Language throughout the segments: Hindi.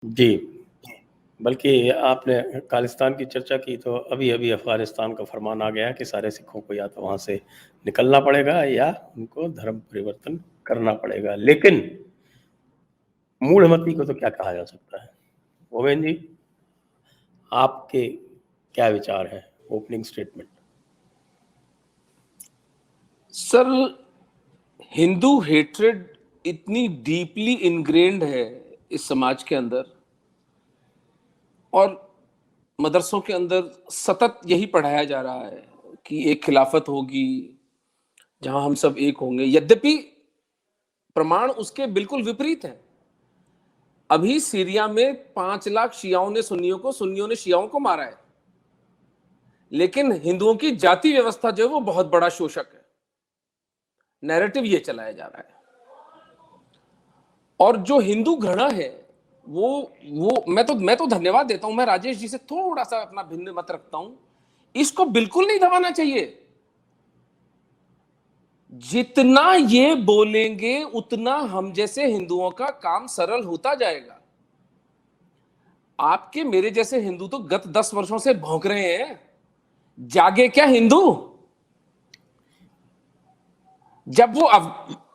जी, बल्कि आपने खालिस्तान की चर्चा की तो अभी-अभी अफ़गानिस्तान का फरमान आ गया है कि सारे सिखों को या तो वहाँ से निकलना पड़ेगा या उनको धर्म परिवर्तन करना पड़ेगा। लेकिन मूढ़मती को तो क्या कहा जा सकता है? ओवेन जी, आपके क्या विचार हैं opening statement? Sir, Hindu hatred इतनी डीपली इनग्रेन्ड है इस समाज के अंदर, और मदरसों के अंदर सतत यही पढ़ाया जा रहा है कि एक खिलाफत होगी जहां हम सब एक होंगे। यद्यपि प्रमाण उसके बिल्कुल विपरीत हैं। अभी सीरिया में 5 लाख शियाओं ने सुन्नियों को, सुन्नियों ने शियाओं को मारा है, लेकिन हिंदुओं की जाति व्यवस्था जो है वो बहुत बड़ा शोषक है। नैरेटिव ये चलाया जा रहा है। और जो हिंदू घृणा है वो मैं तो धन्यवाद देता हूं। मैं राजेश जी से थोड़ा सा अपना भिन्न मत रखता हूं। इसको बिल्कुल नहीं दबाना चाहिए। जितना ये बोलेंगे उतना हम जैसे हिंदुओं का काम सरल होता जाएगा। आपके मेरे जैसे हिंदू तो गत 10 वर्षों से भौंक रहे हैं, जागे क्या हिंदू। जब वो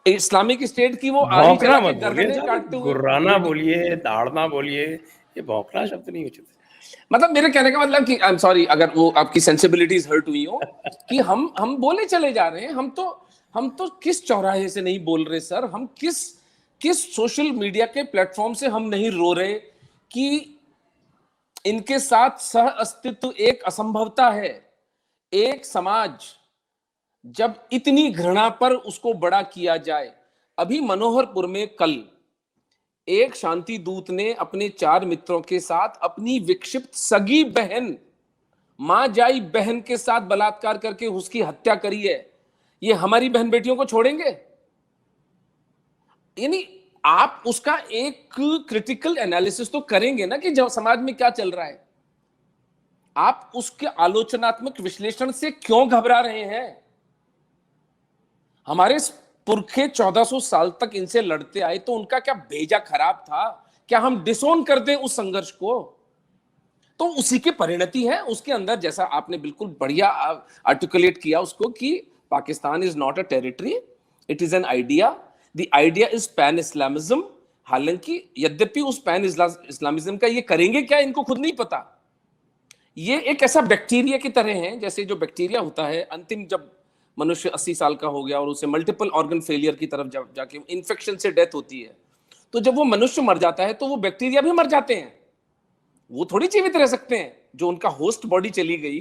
इस्लामिक स्टेट की वो आरी भौंकना चला के मत बोलिए गर्दनें साहब, काटते हुए गुर्राना वीडियो, बोलिए, दाड़ना बोलिए, ये भौंकना शब्द नहीं उचित है। मतलब मेरे कहने का मतलब कि आई एम सॉरी अगर वो आपकी सेंसिबिलिटीज हर्ट हुई हो, कि हम बोले चले जा रहे हैं। हम तो किस चौराहे से नहीं बोल रहे सर। हम किस किस सोशल मीडिया के प्लेटफॉर्म से हम नहीं रो रहे कि इनके साथ सह अस्तित्व एक असंभवता है। एक समाज जब इतनी घृणा पर उसको बड़ा किया जाए। अभी मनोहरपुर में कल एक शांति दूत ने अपने 4 मित्रों के साथ अपनी विक्षिप्त सगी बहन, मां जाई बहन के साथ बलात्कार करके उसकी हत्या करी है। ये हमारी बहन बेटियों को छोड़ेंगे? यानी आप उसका एक क्रिटिकल एनालिसिस तो करेंगे ना कि जब समाज में क्या चल रहा है। आप उसके आलोचनात्मक विश्लेषण से क्यों घबरा रहे हैं? हमारे पुरखे 1400 साल तक इनसे लड़ते आए, तो उनका क्या भेजा खराब था? क्या हम डिसोन कर दें उस संघर्ष को? तो उसी की परिणति है उसके अंदर, जैसा आपने बिल्कुल बढ़िया आर्टिकुलेट किया उसको, कि Pakistan is not a territory, it is an idea. The idea is pan Islamism. हालांकि यद्यपि उस पैन इस्लामिज्म का ये करेंगे क्या इनको खुद नहीं पता। ये एक ऐसा बैक्टीरिया की तरह है, जैसे जो बैक्टीरिया होता है अंतिम, जब मनुष्य 80 साल का हो गया और उसे मल्टीपल ऑर्गन फेलियर की तरफ जब जाके इन्फेक्शन से डेथ होती है, तो जब वो मनुष्य मर जाता है तो वो बैक्टीरिया भी मर जाते हैं। वो थोड़ी जीवित रह सकते हैं। जो उनका होस्ट बॉडी चली गई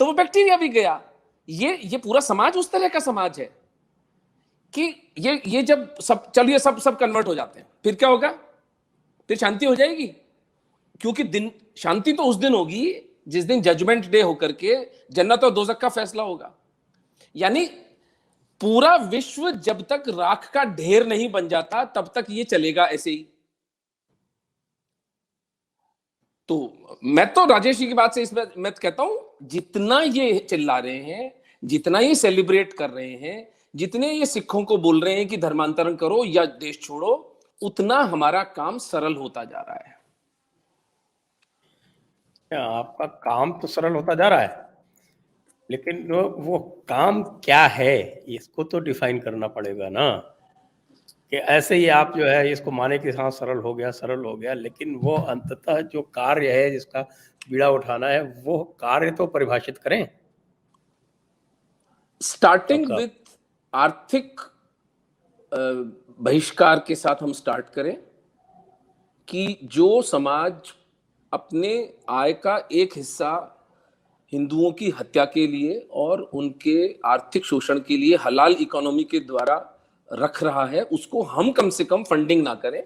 तो वो बैक्टीरिया भी गया। ये पूरा समाज उस तरह का समाज है कि ये जब सब चलिए सब कन्वर्ट हो जाते हैं, फिर क्या होगा? फिर शांति हो जाएगी। क्योंकि दिन शांति तो उस दिन होगी जिस दिन जजमेंट डे होकर के जन्नत और दोजख का फैसला होगा। यानी पूरा विश्व जब तक राख का ढेर नहीं बन जाता तब तक ये चलेगा ऐसे ही। तो मैं तो राजेश जी की बात से इसमें मैं कहता हूं, जितना ये चिल्ला रहे हैं, जितना ये सेलिब्रेट कर रहे हैं, जितने ये सिखों को बोल रहे हैं कि धर्मांतरण करो या देश छोड़ो, उतना हमारा काम सरल होता जा रहा है। आपका काम तो सरल होता जा रहा है, लेकिन वो काम क्या है इसको तो डिफाइन करना पड़ेगा ना। कि ऐसे ही आप जो है इसको माने कि हाँ सरल हो गया, लेकिन वो अंततः जो कार्य है जिसका बीड़ा उठाना है वो कार्य तो परिभाषित करें। स्टार्टिंग विथ आर्थिक बहिष्कार के साथ हम स्टार्ट करें कि जो समाज अपने आय का एक हिस्सा हिंदुओं की हत्या के लिए और उनके आर्थिक शोषण के लिए हलाल इकोनॉमी के द्वारा रख रहा है, उसको हम कम से कम फंडिंग ना करें।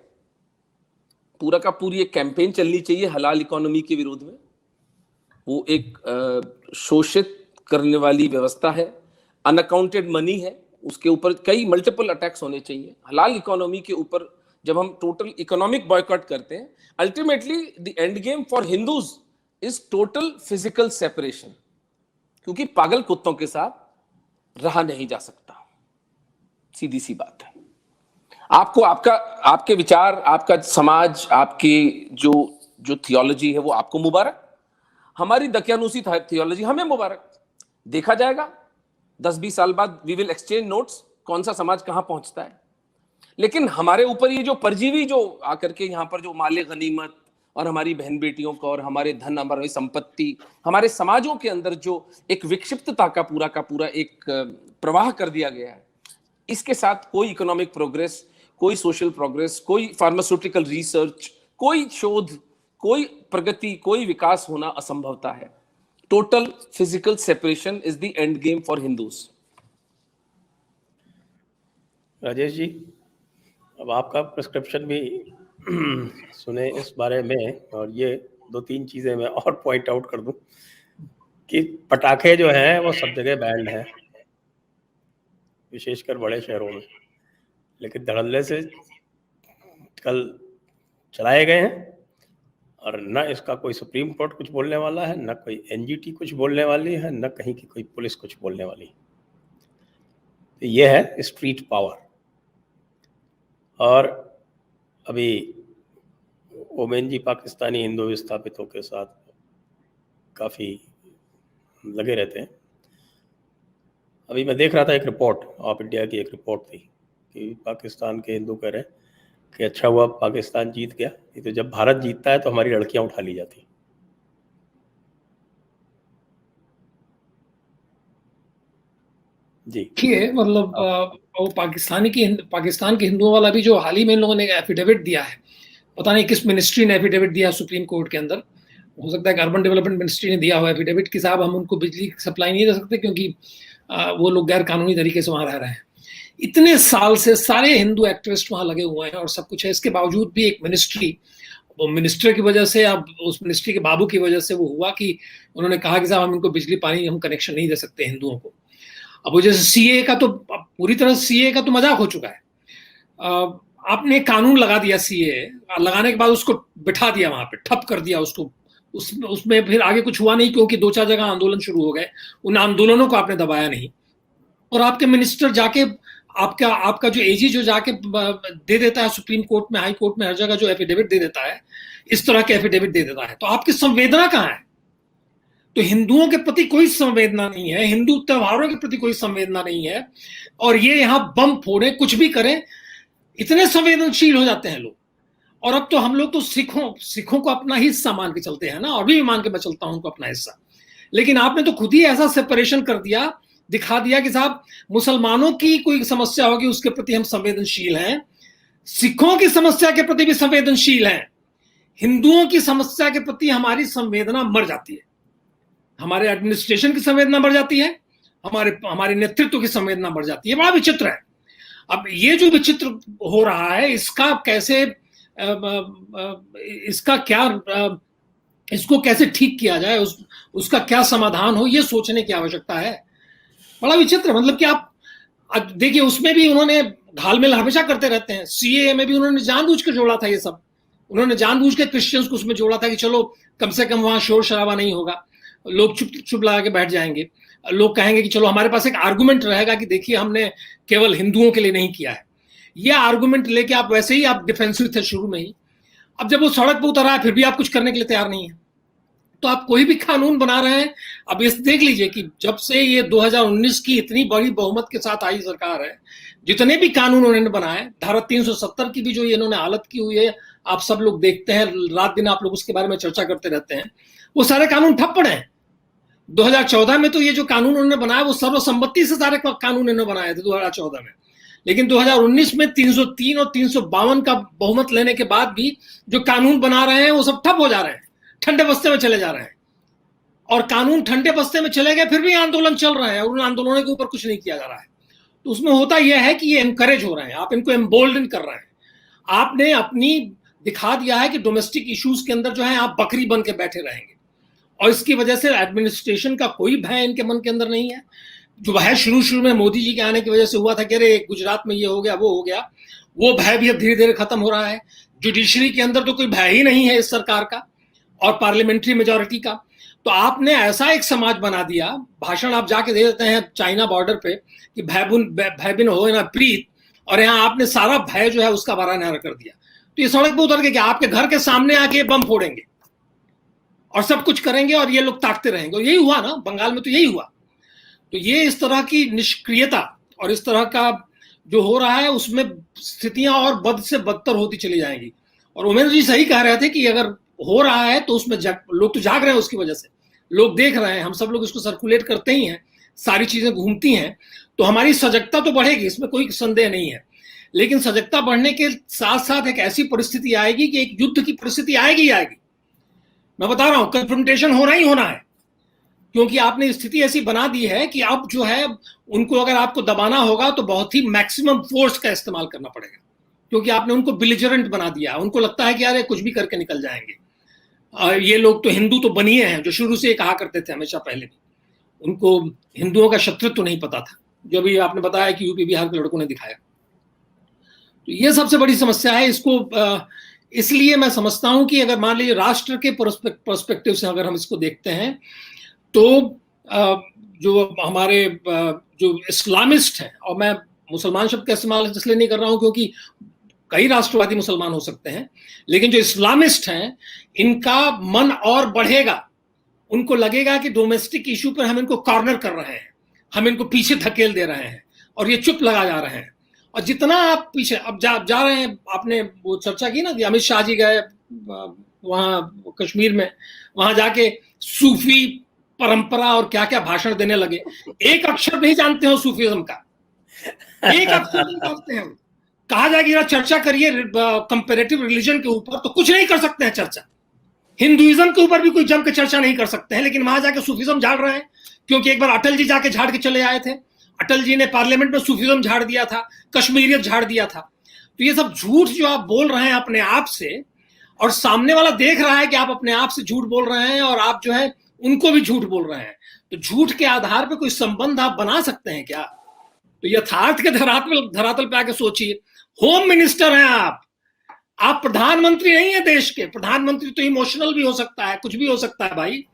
पूरा का पूरी एक कैंपेन चलनी चाहिए हलाल इकोनॉमी के विरोध में। वो एक शोषित करने वाली व्यवस्था है, अनअकाउंटेड मनी है, उसके ऊपर कई मल्टीपल अटैक्स होने चाहिए। हलाल इकोनॉमी के ऊपर जब हम टोटल इकोनॉमिक बॉयकॉट करते हैं, ultimately the end game for Hindus is total physical separation, क्योंकि पागल कुत्तों के साथ रहा नहीं जा सकता। सीधी सी बात है। आपको आपका आपके विचार, आपका समाज, आपकी जो जो थियोलॉजी है वो आपको मुबारक, हमारी दकियानूसी थियोलॉजी हमें मुबारक। देखा जाएगा 10-20 साल बाद वी विल एक्सचेंज नोट्स, कौन सा समाज कहां पहुंचता है। लेकिन हमारे ऊपर ये जो परजीवी जो आकर के यहाँ पर जो माले गनीमत और हमारी बहन बेटियों को और हमारे धन, हमारी संपत्ति, हमारे समाजों के अंदर जो एक विक्षिप्तता का पूरा एक प्रवाह कर दिया गया है, इसके साथ कोई इकोनॉमिक प्रोग्रेस, कोई सोशल प्रोग्रेस, कोई फार्मास्यूटिकल रिसर्च, कोई शोध, कोई प्रगति, कोई विकास होना असंभवता है। Total physical separation is the end game for Hindus. Rajesh ji, अब आपका प्रिस्क्रिप्शन भी सुने इस बारे में, और ये 2-3 चीजें मैं और पॉइंट आउट कर दूं कि पटाखे जो हैं वो सब जगह बैन्ड हैं, विशेषकर बड़े शहरों में, लेकिन धड़ल्ले से कल चलाए गए हैं, और न इसका कोई सुप्रीम कोर्ट कुछ बोलने वाला है, न कोई एनजीटी कुछ बोलने वाली है, न कहीं की कोई पुलिस कुछ बोलने वाली। तो ये है स्ट्रीट पावर। और अभी ओमेन जी पाकिस्तानी हिंदू विस्थापितों के साथ काफ़ी लगे रहते हैं। अभी मैं देख रहा था एक रिपोर्ट, ऑफ इंडिया की एक रिपोर्ट थी कि पाकिस्तान के हिंदू कह रहे हैं कि अच्छा हुआ पाकिस्तान जीत गया, नहीं तो जब भारत जीतता है तो हमारी लड़कियां उठा ली जाती। जी देखिए, मतलब वो पाकिस्तान के हिंदुओं वाला भी जो हाल ही में इन लोगों ने एफिडेविट दिया है, पता नहीं किस मिनिस्ट्री ने एफिडेविट दिया सुप्रीम कोर्ट के अंदर, हो सकता है कि अर्बन डेवलपमेंट मिनिस्ट्री ने दिया हो एफिडेविट कि साहब हम उनको बिजली सप्लाई नहीं दे सकते क्योंकि वो लोग गैर कानूनी तरीके से वहां रह रहे हैं। इतने साल से सारे हिंदू एक्टिविस्ट वहां लगे हुए हैं और सब कुछ है, इसके बावजूद भी एक मिनिस्ट्री, वो मिनिस्टर की वजह से, अब उस मिनिस्ट्री के बाबू की वजह से वो हुआ कि उन्होंने कहा कि साहब हम इनको बिजली पानी हम कनेक्शन नहीं दे सकते हिंदुओं को। अब वो जैसे सीए का तो पूरी तरह सीए का तो मजाक हो चुका है। आपने कानून लगा दिया, सीए लगाने के बाद उसको बिठा दिया वहां पे, ठप कर दिया उसको, उसमें फिर आगे कुछ हुआ नहीं क्योंकि 2-4 जगह आंदोलन शुरू हो गए, उन आंदोलनों को आपने दबाया नहीं। और आपके मिनिस्टर जाके आपका जो एजी जो जाके दे देता है सुप्रीम कोर्ट में, हाई कोर्ट में, हर जगह जो एफिडेविट दे देता है, इस तरह के एफिडेविट दे देता है, तो आपकी संवेदना कहाँ है? तो हिंदुओं के प्रति कोई संवेदना नहीं है, हिंदू त्योहारों के प्रति कोई संवेदना नहीं है, और ये यहाँ बम फोड़े, कुछ भी करें, इतने संवेदनशील हो जाते हैं लोग। और अब तो हम लोग तो सिखों को अपना ही हिस्सा मान के चलते हैं ना, और भी मान के मैं चलता हूं उनको अपना हिस्सा। लेकिन आपने तो खुद ही ऐसा सेपरेशन कर दिया, दिखा दिया कि साहब मुसलमानों की कोई समस्या होगी उसके प्रति हम संवेदनशील हैं, सिखों की समस्या के प्रति भी संवेदनशील हैं, हिंदुओं की समस्या के प्रति हमारी संवेदना मर जाती है, हमारे एडमिनिस्ट्रेशन की संवेदना बढ़ जाती है, हमारे नेतृत्व की संवेदना बढ़ जाती है। बड़ा विचित्र है। अब ये जो विचित्र हो रहा है, इसका कैसे इसको कैसे ठीक किया जाए, उसका क्या समाधान हो, ये सोचने की आवश्यकता है। बड़ा विचित्र, मतलब कि आप देखिए, उसमें भी उन्होंने घालमेल हमेशा करते रहते हैं। सीएए में भी उन्होंने जानबूझ के जोड़ा था ये सब, उन्होंने जानबूझ के क्रिश्चियंस को उसमें जोड़ा था कि चलो कम से कम वहां शोर शराबा नहीं होगा, लोग चुप लगा के बैठ जाएंगे, लोग कहेंगे कि चलो हमारे पास एक आर्गुमेंट रहेगा कि देखिए हमने केवल हिंदुओं के लिए नहीं किया है। यह आर्गुमेंट लेके आप वैसे ही आप डिफेंसिव थे शुरू में ही, अब जब वो सड़क पर उतर रहा है फिर भी आप कुछ करने के लिए तैयार नहीं है। तो आप कोई भी कानून बना रहे हैं, अब इस देख लीजिए कि जब से ये 2019 की इतनी बड़ी बहुमत के साथ आई सरकार है, जितने भी कानून उन्होंने बनाए, धारा 370 की भी जो इन्होंने हालत की हुई है, आप सब लोग देखते हैं, रात दिन आप लोग उसके बारे में चर्चा करते रहते हैं, वो सारे कानून ठप पड़े हैं। 2014 में तो ये जो कानून उन्होंने बनाया वो सर्वसम्मति से सारे कानून इन्होंने बनाए थे 2014 में, लेकिन 2019 में 303 और 352 का बहुमत लेने के बाद भी जो कानून बना रहे हैं वो सब ठप हो जा रहे हैं, ठंडे बस्ते में चले जा रहे हैं। और कानून ठंडे बस्ते में चले गए, फिर भी आंदोलन चल रहे हैं और उन आंदोलनों के ऊपर कुछ नहीं किया जा रहा है। तो उसमें होता यह है कि ये एनकरेज हो रहे हैं, आप इनको एम्बोल्डन कर रहे हैं। आपने अपनी दिखा दिया है कि डोमेस्टिक इश्यूज के अंदर जो है आप बकरी बन के बैठे रहेंगे, और इसकी वजह से एडमिनिस्ट्रेशन का कोई भय इनके मन के अंदर नहीं है। जो भय शुरू में मोदी जी के आने की वजह से हुआ था कि अरे गुजरात में ये हो गया वो हो गया, वो भय भी अब धीरे धीरे खत्म हो रहा है। जुडिशरी के अंदर तो कोई भय ही नहीं है इस सरकार का और पार्लियामेंट्री मेजोरिटी का। तो आपने ऐसा एक समाज बना दिया, भाषण आप जाके दे देते हैं चाइना बॉर्डर पे कि भय बिन हो ना प्रीत, और यहाँ आपने सारा भय जो है उसका बरकरार कर दिया। तो ये सड़क पे उतर के क्या आपके घर के सामने आके बम फोड़ेंगे और सब कुछ करेंगे और ये लोग ताकते रहेंगे। और यही हुआ ना बंगाल में, तो यही हुआ। तो ये इस तरह की निष्क्रियता और इस तरह का जो हो रहा है उसमें स्थितियां और बद से बदतर होती चली जाएंगी। और उमेश जी सही कह रहे थे कि अगर हो रहा है तो उसमें लोग तो जाग रहे हैं, उसकी वजह से लोग देख रहे हैं, हम सब लोग इसको सर्कुलेट करते ही हैं, सारी चीजें घूमती हैं, तो हमारी सजगता तो बढ़ेगी, इसमें कोई संदेह नहीं है। लेकिन सजगता बढ़ने के साथ साथ एक ऐसी परिस्थिति आएगी कि एक युद्ध की परिस्थिति आएगी। मैं बता रहा हूं, कन्फ्रंटेशन होना ही होना है, क्योंकि आपने स्थिति ऐसी बना दी है कि अब जो है उनको अगर आपको दबाना होगा तो बहुत ही मैक्सिमम फोर्स का इस्तेमाल करना पड़ेगा, क्योंकि आपने उनको बिलिजरेंट बना दिया। उनको लगता है कि यार कुछ भी करके निकल जाएंगे। ये लोग तो हिंदू तो बनिए हैं, जो शुरू से कहा करते थे हमेशा पहले भी, उनको हिंदुओं का शत्रुत्व तो नहीं पता था, जो भी आपने बताया कि यूपी बिहार के लड़कों ने दिखाया। तो ये सबसे बड़ी समस्या है। इसको इसलिए मैं समझता हूं कि अगर मान लीजिए राष्ट्र के पर्सपेक्टिव से अगर हम इसको देखते हैं तो जो हमारे जो इस्लामिस्ट हैं, और मैं मुसलमान शब्द का इस्तेमाल इसलिए नहीं कर रहा हूं क्योंकि कई राष्ट्रवादी मुसलमान हो सकते हैं, लेकिन जो इस्लामिस्ट हैं इनका मन और बढ़ेगा। उनको लगेगा कि डोमेस्टिक इशू पर हम इनको कॉर्नर कर रहे हैं, हम इनको पीछे धकेल दे रहे हैं और ये चुप लगा जा रहे हैं। और जितना आप पीछे अब जा रहे हैं, आपने वो चर्चा की ना कि अमित शाह जी गए वहां कश्मीर में, वहां जाके सूफी परंपरा और क्या क्या भाषण देने लगे। एक अक्षर नहीं जानते हो सूफीज्म का, एक अक्षर नहीं जानते हैं। कहा जाए कि चर्चा करिए कंपैरेटिव रिलीजन के ऊपर, तो कुछ नहीं कर सकते हैं चर्चा। हिंदुइज्म के ऊपर भी कोई जम के चर्चा नहीं कर सकते हैं, लेकिन वहां जाके सूफीज्म झाड़ रहे हैं, क्योंकि एक बार अटल जी जाके झाड़ के चले आए थे। अटल जी ने पार्लियामेंट में सूफीज्म झाड़ दिया था, कश्मीरियत झाड़ दिया था। तो ये सब झूठ जो आप बोल रहे हैं अपने आप से, और सामने वाला देख रहा है कि आप अपने आप से झूठ बोल रहे हैं और आप जो है उनको भी झूठ बोल रहे हैं, तो झूठ के आधार पर कोई संबंध आप बना सकते हैं क्या? तो यथार्थ के धरातल पे आके सोचिए। होम मिनिस्टर हैं आप प्रधानमंत्री नहीं है देश के। प्रधानमंत्री तो इमोशनल भी हो सकता है, कुछ भी हो सकता है भाई।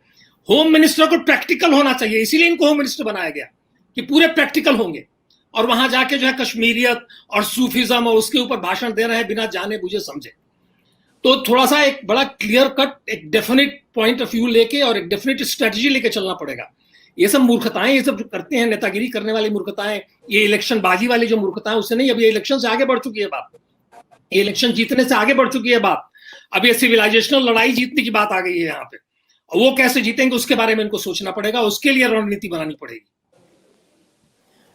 होम मिनिस्टर को प्रैक्टिकल होना चाहिए, इसीलिए इनको होम मिनिस्टर बनाया गया कि पूरे प्रैक्टिकल होंगे, और वहां जाके जो है कश्मीरियत और सूफीज्म और उसके ऊपर भाषण दे रहे हैं बिना जाने बुझे समझे। तो थोड़ा सा एक बड़ा क्लियर कट, एक डेफिनेट पॉइंट ऑफ व्यू लेके और एक डेफिनेट स्ट्रेटजी लेके चलना पड़ेगा। ये सब मूर्खताएं, ये सब जो करते हैं नेतागिरी करने वाली मूर्खताएं, ये इलेक्शन बाजी वाली जो मूर्खताएं, उससे नहीं, अभी इलेक्शन से आगे बढ़ चुकी है बात। ये इलेक्शन जीतने से आगे बढ़ चुकी है बात। अब ये सिविलाइजेशनल लड़ाई जीतने की बात आ गई है यहाँ पे, वो कैसे जीतेंगे उसके बारे में इनको सोचना पड़ेगा, उसके लिए रणनीति बनानी पड़ेगी।